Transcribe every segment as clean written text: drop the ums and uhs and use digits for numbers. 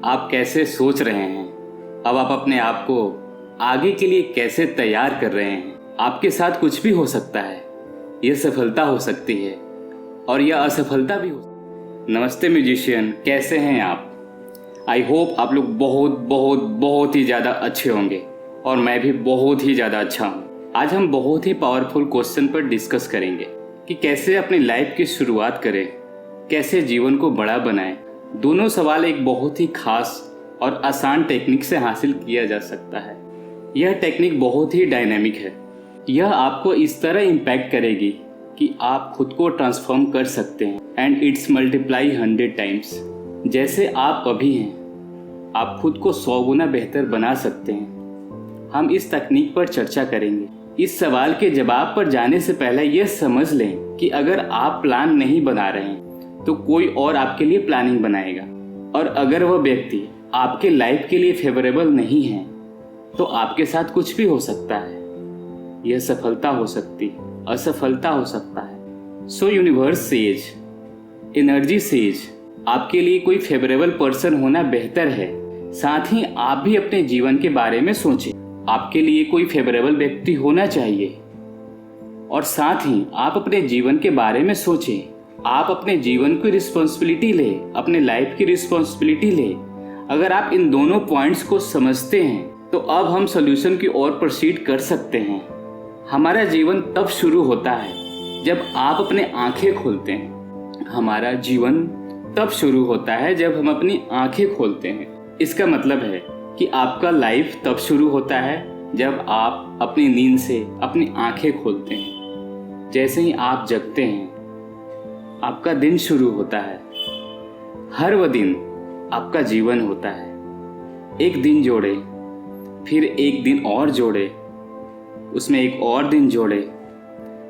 आप कैसे सोच रहे हैं, अब आप अपने आप को आगे के लिए कैसे तैयार कर रहे हैं। आपके साथ कुछ भी हो सकता है, यह सफलता हो सकती है और यह असफलता भी हो सकती है। नमस्ते म्यूजिशियन, कैसे हैं आप? आई होप आप लोग बहुत बहुत बहुत ही ज़्यादा अच्छे होंगे और मैं भी बहुत ही ज़्यादा अच्छा हूँ। आज हम बहुत ही पावरफुल क्वेश्चन पर डिस्कस करेंगे कि कैसे अपनी लाइफ की शुरुआत करें, कैसे जीवन को बड़ा बनाएं। दोनों सवाल एक बहुत ही खास और आसान टेक्निक से हासिल किया जा सकता है। यह टेक्निक बहुत ही डायनेमिक है। यह आपको इस तरह इम्पैक्ट करेगी कि आप खुद को ट्रांसफॉर्म कर सकते हैं एंड इट्स मल्टीप्लाई 100 टाइम्स। जैसे आप अभी हैं, आप खुद को 100 गुना बेहतर बना सकते हैं। हम इस तकनीक पर चर्चा करेंगे। इस सवाल के जवाब पर जाने से पहले यह समझ लें कि अगर आप प्लान नहीं बना रहे हैं तो कोई और आपके लिए प्लानिंग बनाएगा, और अगर वह व्यक्ति आपके लाइफ के लिए फेवरेबल नहीं है तो आपके साथ कुछ भी हो सकता है। यह सफलता हो सकती, असफलता हो सकता है। सो यूनिवर्स सेज, एनर्जी सेज, आपके लिए कोई फेवरेबल पर्सन होना बेहतर है। साथ ही आप भी अपने जीवन के बारे में सोचें, आपके लिए कोई फेवरेबल व्यक्ति होना चाहिए। और साथ ही आप अपने जीवन के बारे में सोचें, आप अपने जीवन की रिस्पॉन्सिबिलिटी ले, अपने लाइफ की रिस्पॉन्सिबिलिटी ले। अगर आप इन दोनों पॉइंट्स को समझते हैं तो अब हम सोल्यूशन की ओर प्रोसीड कर सकते हैं। हमारा जीवन तब शुरू होता है जब आप अपने आंखें खोलते हैं। हमारा जीवन तब शुरू होता है जब हम अपनी आंखें खोलते हैं। इसका मतलब है कि आपका लाइफ तब शुरू होता है जब आप अपनी नींद से अपनी आंखें खोलते हैं। जैसे ही आप जगते हैं, आपका दिन शुरू होता है। हर वह दिन आपका जीवन होता है। एक दिन जोड़े, फिर एक दिन और जोड़े, उसमें एक और दिन जोड़े,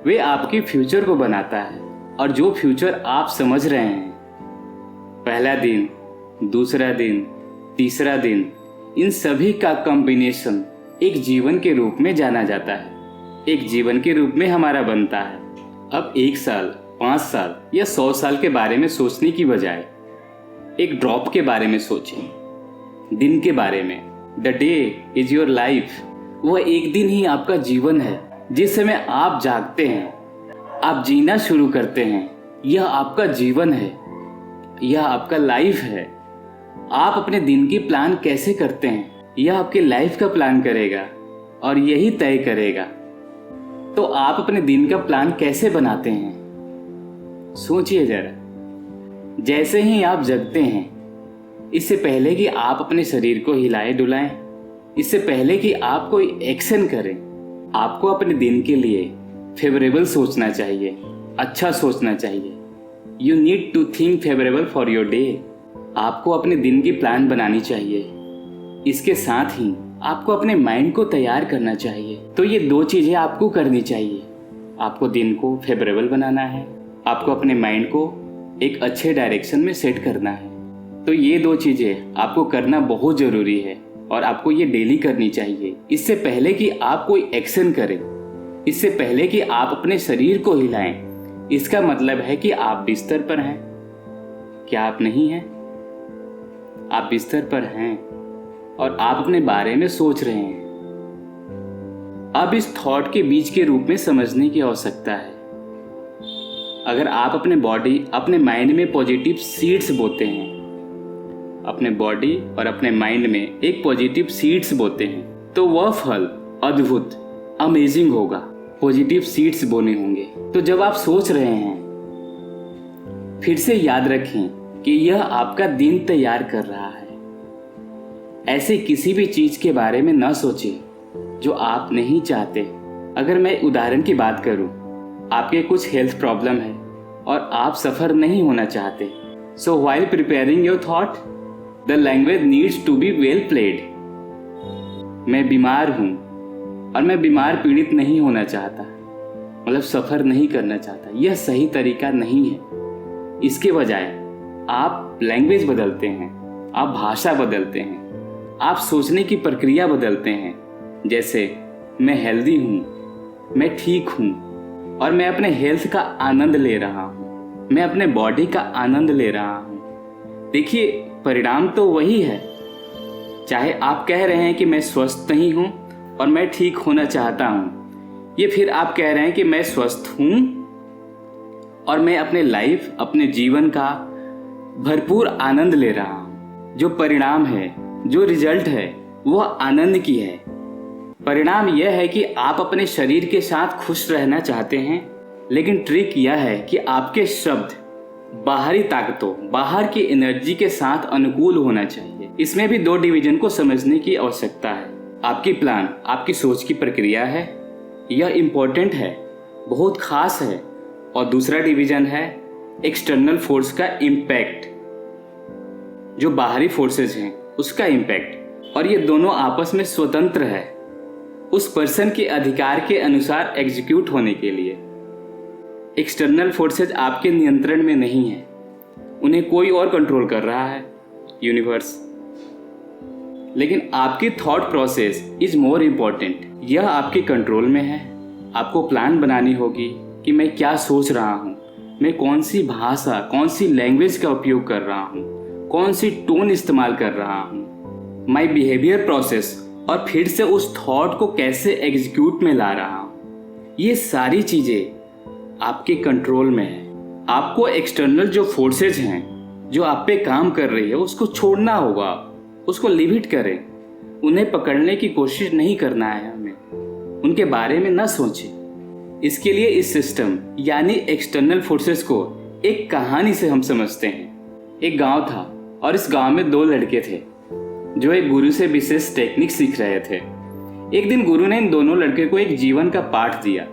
वे आपके फ्यूचर को बनाता है। और जो फ्यूचर आप समझ रहे हैं, पहला दिन, दूसरा दिन, तीसरा दिन, इन सभी का कॉम्बिनेशन एक जीवन के रूप में जाना जाता है। एक जीवन के रूप में हमारा बनता है। अब 1 साल, 5 साल या 100 साल के बारे में सोचने की बजाय एक ड्रॉप के बारे में सोचें, दिन के बारे में। The day is your life. वह एक दिन ही आपका जीवन है। जिस समय आप जागते हैं, आप जीना शुरू करते हैं, यह आपका जीवन है, यह आपका लाइफ है। आप अपने दिन की प्लान कैसे करते हैं, यह आपके लाइफ का प्लान करेगा और यही तय करेगा तो आप अपने दिन का प्लान कैसे बनाते हैं। सोचिए जरा, जैसे ही आप जगते हैं, इससे पहले कि आप अपने शरीर को हिलाएं डुलाएं, इससे पहले कि आप कोई एक्शन करें, आपको अपने दिन के लिए फेवरेबल सोचना चाहिए, अच्छा सोचना चाहिए। You need to think favourable for your day. आपको अपने दिन की प्लान बनानी चाहिए। इसके साथ ही आपको अपने माइंड को तैयार करना चाहिए। तो ये 2 चीज़ें आपको करनी चाहिए। आपको दिन को फेवरेबल बनाना है, आपको अपने माइंड को एक अच्छे डायरेक्शन में सेट करना है। तो ये 2 चीज़ें आपको करना बहुत ज़रूरी है और आपको ये डेली करनी चाहिए। इससे पहले कि आप कोई एक्शन करें, इससे पहले कि आप अपने शरीर को हिलाएं, इसका मतलब है कि आप बिस्तर पर हैं। क्या आप नहीं हैं? आप बिस्तर पर हैं और आप अपने बारे में सोच रहे हैं। अब इस थॉट के बीज के रूप में समझने की आवश्यकता है। अगर आप अपने बॉडी, अपने माइंड में पॉजिटिव सीड्स बोते हैं, अपने बॉडी और अपने माइंड में एक पॉजिटिव सीड्स बोते हैं, तो वह फल अद्भुत, अमेजिंग होगा। पॉजिटिव सीड्स बोने होंगे। तो जब आप सोच रहे हैं, फिर से याद रखें कि यह आपका दिन तैयार कर रहा है। ऐसे किसी भी चीज के बारे में न सोचें जो आप नहीं चाहते। अगर मैं उदाहरण की बात करूं, आपके कुछ हेल्थ प्रॉब्लम है और आप सफर नहीं होना चाहते। So while preparing your thought, the language needs to be well played. मैं बीमार हूं और मैं बीमार पीड़ित नहीं होना चाहता, मतलब सफर नहीं करना चाहता। यह सही तरीका नहीं है। इसके बजाय आप लैंग्वेज बदलते हैं, आप भाषा बदलते हैं, आप सोचने की प्रक्रिया बदलते हैं। जैसे मैं हेल्दी हूँ, मैं ठीक हूँ और मैं अपने हेल्थ का आनंद ले रहा हूँ, मैं अपने बॉडी का आनंद ले रहा हूँ। देखिए, परिणाम तो वही है। चाहे आप कह रहे हैं कि मैं स्वस्थ नहीं हूं और मैं ठीक होना चाहता हूं, ये फिर आप कह रहे हैं कि मैं स्वस्थ हूं और मैं अपने लाइफ, अपने जीवन का भरपूर आनंद ले रहा हूं। जो परिणाम है, जो रिजल्ट है, वह आनंद की है। परिणाम यह है कि आप अपने शरीर के साथ खुश रहना चाहते हैं, लेकिन ट्रिक यह है कि आपके शब्द बाहरी ताकतों, बाहर की एनर्जी के साथ अनुकूल होना चाहिए। इसमें भी 2 डिवीजन को समझने की आवश्यकता है। आपकी प्लान, आपकी सोच की प्रक्रिया है, यह इम्पोर्टेंट है, बहुत खास है। और दूसरा डिवीजन है एक्सटर्नल फोर्स का इम्पैक्ट, जो बाहरी फोर्सेस हैं उसका इम्पैक्ट। और ये दोनों आपस में स्वतंत्र है, उस पर्सन के अधिकार के अनुसार एग्जीक्यूट होने के लिए। एक्सटर्नल फोर्सेज आपके नियंत्रण में नहीं है, उन्हें कोई और कंट्रोल कर रहा है, यूनिवर्स। लेकिन आपकी thought process is more important. यह आपके कंट्रोल में है। आपको प्लान बनानी होगी कि मैं क्या सोच रहा हूँ, मैं कौन सी भाषा, कौन सी लैंग्वेज का उपयोग कर रहा हूँ, कौन सी टोन इस्तेमाल कर रहा हूँ, माई बिहेवियर प्रोसेस, और फिर से उस थॉट को कैसे एग्जीक्यूट में ला रहा हूँ। ये सारी चीज़ें आपके कंट्रोल में है। आपको एक्सटर्नल जो फोर्सेज हैं जो आप पे काम कर रही है उसको छोड़ना होगा, उसको लिमिट करें। उन्हें पकड़ने की कोशिश नहीं करना है हमें, उनके बारे में ना सोचें। इसके लिए इस सिस्टम यानी एक्सटर्नल फोर्सेस को एक कहानी से हम समझते हैं। एक गांव था और इस गांव में 2 लड़के थे जो एक गुरु से विशेष टेक्निक सीख रहे थे। एक दिन गुरु ने इन दोनों लड़के को एक जीवन का पाठ दिया।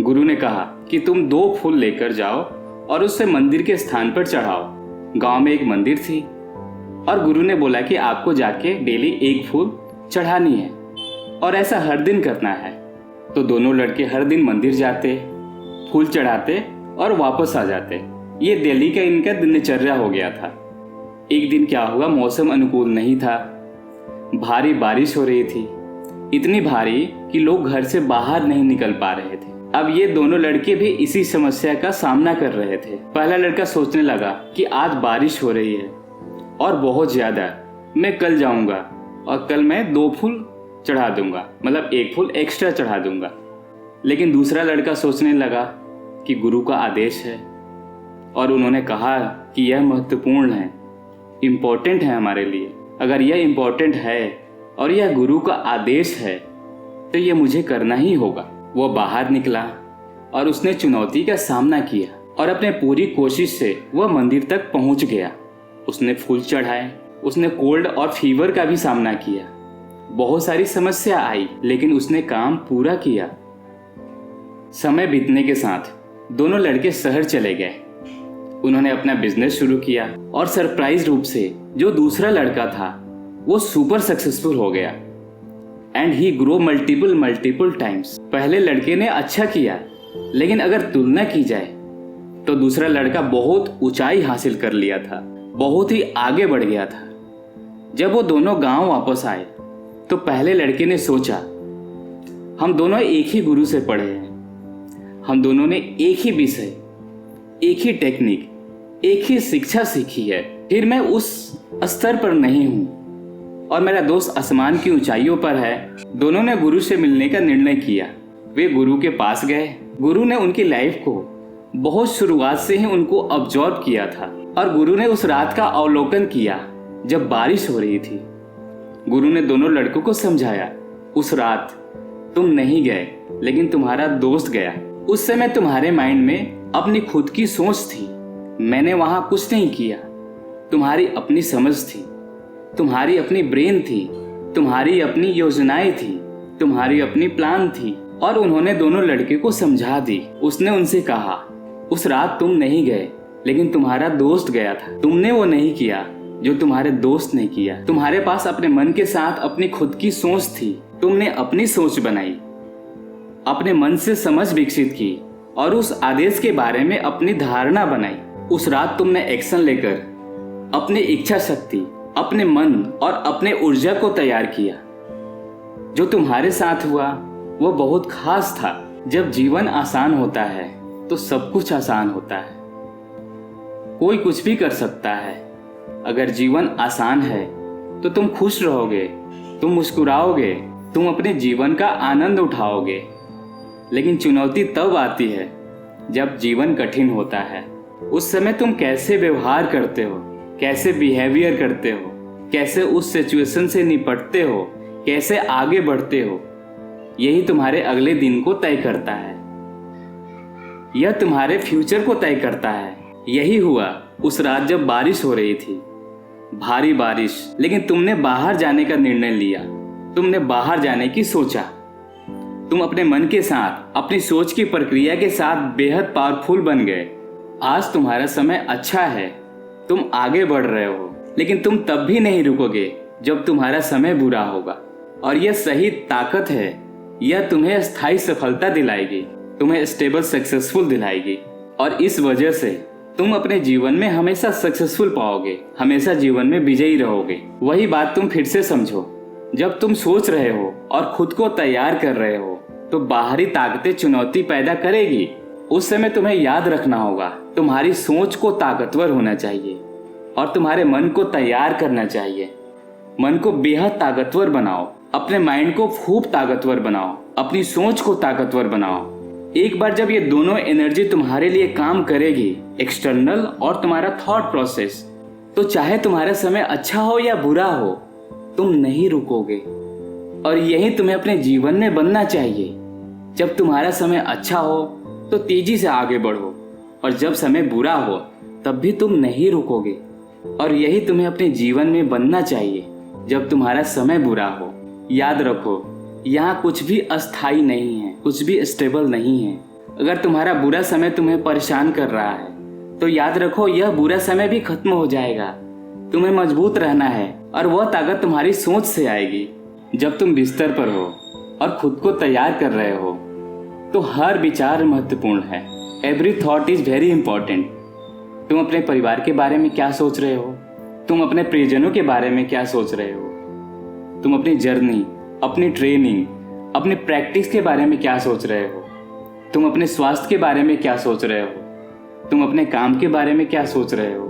गुरु ने कहा कि तुम 2 फूल लेकर जाओ और उससे मंदिर के स्थान पर चढ़ाओ। गांव में एक मंदिर थी और गुरु ने बोला कि आपको जाके डेली 1 फूल चढ़ानी है और ऐसा हर दिन करना है। तो दोनों लड़के हर दिन मंदिर जाते, फूल चढ़ाते और वापस आ जाते। ये डेली का इनका दिनचर्या हो गया था। एक दिन क्या हुआ, मौसम अनुकूल नहीं था, भारी बारिश हो रही थी, इतनी भारी कि लोग घर से बाहर नहीं निकल पा रहे थे। अब ये दोनों लड़के भी इसी समस्या का सामना कर रहे थे। पहला लड़का सोचने लगा कि आज बारिश हो रही है और बहुत ज्यादा, मैं कल जाऊंगा और कल मैं 2 फूल चढ़ा दूंगा, मतलब 1 फूल एक्स्ट्रा चढ़ा दूंगा। लेकिन दूसरा लड़का सोचने लगा कि गुरु का आदेश है और उन्होंने कहा कि यह महत्वपूर्ण है, इम्पोर्टेंट है हमारे लिए। अगर यह इम्पोर्टेंट है और यह गुरु का आदेश है तो यह मुझे करना ही होगा। वो बाहर निकला और उसने चुनौती का सामना किया और अपने पूरी कोशिश से वह मंदिर तक पहुंच गया। उसने फूल चढ़ाए, उसने कोल्ड और फीवर का भी सामना किया, बहुत सारी समस्या आई, लेकिन उसने काम पूरा किया। समय बीतने के साथ दोनों लड़के शहर चले गए। उन्होंने अपना बिजनेस शुरू किया और सरप्राइज रूप से जो दूसरा लड़का था वो सुपर सक्सेसफुल हो गया and he grow multiple times. पहले लड़के ने अच्छा किया, लेकिन अगर तुलना की जाए तो दूसरा लड़का बहुत ऊंचाई हासिल कर लिया था, बहुत ही आगे बढ़ गया था। जब वो दोनों गांव वापस आए तो पहले लड़के ने सोचा, हम दोनों एक ही गुरु से पढ़े हैं, हम दोनों ने एक ही विषय, एक ही टेक्निक, एक ही शिक्षा सीखी है, फिर मैं उस स्तर पर नहीं हूं और मेरा दोस्त आसमान की ऊंचाइयों पर है। दोनों ने गुरु से मिलने का निर्णय किया। वे गुरु के पास गए। गुरु ने उनकी लाइफ को बहुत शुरुआत से ही उनको ऑब्जर्व किया था और गुरु ने उस रात का अवलोकन किया जब बारिश हो रही थी। गुरु ने दोनों लड़कों को समझाया, उस रात तुम नहीं गए लेकिन तुम्हारा दोस्त गया। उस समय तुम्हारे माइंड में अपनी खुद की सोच थी, मैंने वहां कुछ नहीं किया। तुम्हारी अपनी समझ थी, तुम्हारी अपनी ब्रेन थी, तुम्हारी अपनी योजनाएं थी, तुम्हारी अपनी प्लान थी। और उन्होंने दोनों लड़के को समझा दी। उसने उनसे कहा, उस रात तुम नहीं गए लेकिन तुम्हारा दोस्त गया था। तुमने वो नहीं किया जो तुम्हारे दोस्त ने किया। तुम्हारे पास अपने मन के साथ अपनी खुद की सोच थी, तुमने अपनी सोच बनाई, अपने मन से समझ विकसित की और उस आदेश के बारे में अपनी धारणा बनाई। उस रात तुमने एक्शन लेकर अपनी इच्छा शक्ति, अपने मन और अपने ऊर्जा को तैयार किया। जो तुम्हारे साथ हुआ वो बहुत खास था। जब जीवन आसान होता है तो सब कुछ आसान होता है। कोई कुछ भी कर सकता है अगर जीवन आसान है तो तुम खुश रहोगे, तुम मुस्कुराओगे, तुम अपने जीवन का आनंद उठाओगे। लेकिन चुनौती तब आती है जब जीवन कठिन होता है। उस समय तुम कैसे व्यवहार करते हो, कैसे बिहेवियर करते हो, कैसे उस सिचुएशन से निपटते हो, कैसे आगे बढ़ते हो, यही तुम्हारे अगले दिन को तय करता है। यह तुम्हारे फ्यूचर को तय करता है। यही हुआ उस रात जब बारिश हो रही थी, भारी बारिश, लेकिन तुमने बाहर जाने का निर्णय लिया। तुमने बाहर जाने की सोचा। तुम अपने मन के साथ, अपनी सोच की प्रक्रिया के साथ बेहद पावरफुल बन गए। आज तुम्हारा समय अच्छा है, तुम आगे बढ़ रहे हो, लेकिन तुम तब भी नहीं रुकोगे जब तुम्हारा समय बुरा होगा। और यह सही ताकत है। यह तुम्हें स्थायी सफलता दिलाएगी, तुम्हें स्टेबल सक्सेसफुल दिलाएगी। और इस वजह से तुम अपने जीवन में हमेशा सक्सेसफुल पाओगे, हमेशा जीवन में विजयी रहोगे। वही बात तुम फिर से समझो। जब तुम सोच रहे हो और खुद को तैयार कर रहे हो तो बाहरी ताकतें चुनौती पैदा करेगी। उस समय तुम्हें याद रखना होगा, तुम्हारी सोच को ताकतवर होना चाहिए और तुम्हारे मन को तैयार करना चाहिए। मन को बेहद ताकतवर बनाओ, अपने माइंड को खूब ताकतवर बनाओ, अपनी सोच को ताकतवर बनाओ। एक बार जब ये दोनों एनर्जी तुम्हारे लिए काम करेगी, एक्सटर्नल और तुम्हारा थॉट प्रोसेस, तो चाहे तुम्हारा समय अच्छा हो या बुरा हो, तुम नहीं रुकोगे। और यही तुम्हें अपने जीवन में बनना चाहिए। जब तुम्हारा समय अच्छा हो तो तेजी से आगे बढ़ो, और जब समय बुरा हो तब भी तुम नहीं रुकोगे। और यही तुम्हें अपने जीवन में बनना चाहिए जब तुम्हारा समय बुरा हो। याद रखो, यहाँ कुछ भी अस्थायी नहीं है, कुछ भी स्टेबल नहीं है। अगर तुम्हारा बुरा समय तुम्हें परेशान कर रहा है तो याद रखो, यह बुरा समय भी खत्म हो जाएगा। तुम्हें मजबूत रहना है और वह ताकत तुम्हारी सोच से आएगी। जब तुम बिस्तर पर हो और खुद को तैयार कर रहे हो तो हर विचार महत्वपूर्ण है। Every thought is very important. तुम अपने परिवार के बारे में क्या सोच रहे हो, तुम अपने प्रियजनों के बारे में क्या सोच रहे हो, तुम अपनी जर्नी, अपनी ट्रेनिंग, अपनी प्रैक्टिस के बारे में क्या सोच रहे हो, तुम अपने स्वास्थ्य के बारे में क्या सोच रहे हो, तुम अपने काम के बारे में क्या सोच रहे हो,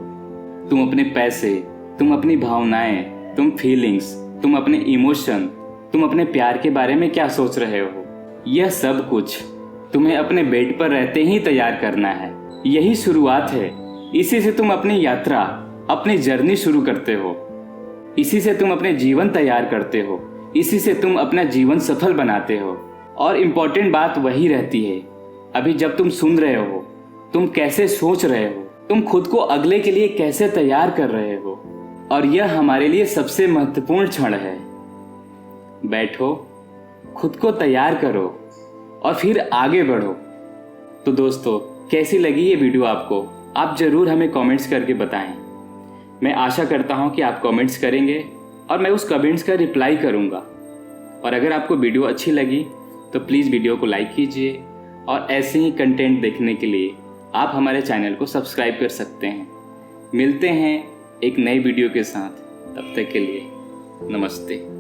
तुम अपने पैसे, तुम अपनी भावनाएं, तुम फीलिंग्स, तुम अपने इमोशन, तुम अपने प्यार के बारे में क्या सोच रहे हो। यह सब कुछ तुम्हें अपने बेड पर रहते ही तैयार करना है। यही शुरुआत है। इसी से तुम अपनी यात्रा, अपनी जर्नी शुरू करते हो। इसी से तुम अपने जीवन तैयार करते हो। इसी से तुम अपना जीवन सफल बनाते हो। और इम्पोर्टेंट बात वही रहती है, अभी जब तुम सुन रहे हो, तुम कैसे सोच रहे हो, तुम खुद को अगले के लिए कैसे तैयार कर रहे हो। और यह हमारे लिए सबसे महत्वपूर्ण क्षण है। बैठो, खुद को तैयार करो और फिर आगे बढ़ो। तो दोस्तों, कैसी लगी ये वीडियो आपको? आप ज़रूर हमें कमेंट्स करके बताएं। मैं आशा करता हूं कि आप कमेंट्स करेंगे और मैं उस कमेंट्स का रिप्लाई करूंगा। और अगर आपको वीडियो अच्छी लगी तो प्लीज़ वीडियो को लाइक कीजिए और ऐसे ही कंटेंट देखने के लिए आप हमारे चैनल को सब्सक्राइब कर सकते हैं। मिलते हैं एक नई वीडियो के साथ, तब तक के लिए नमस्ते।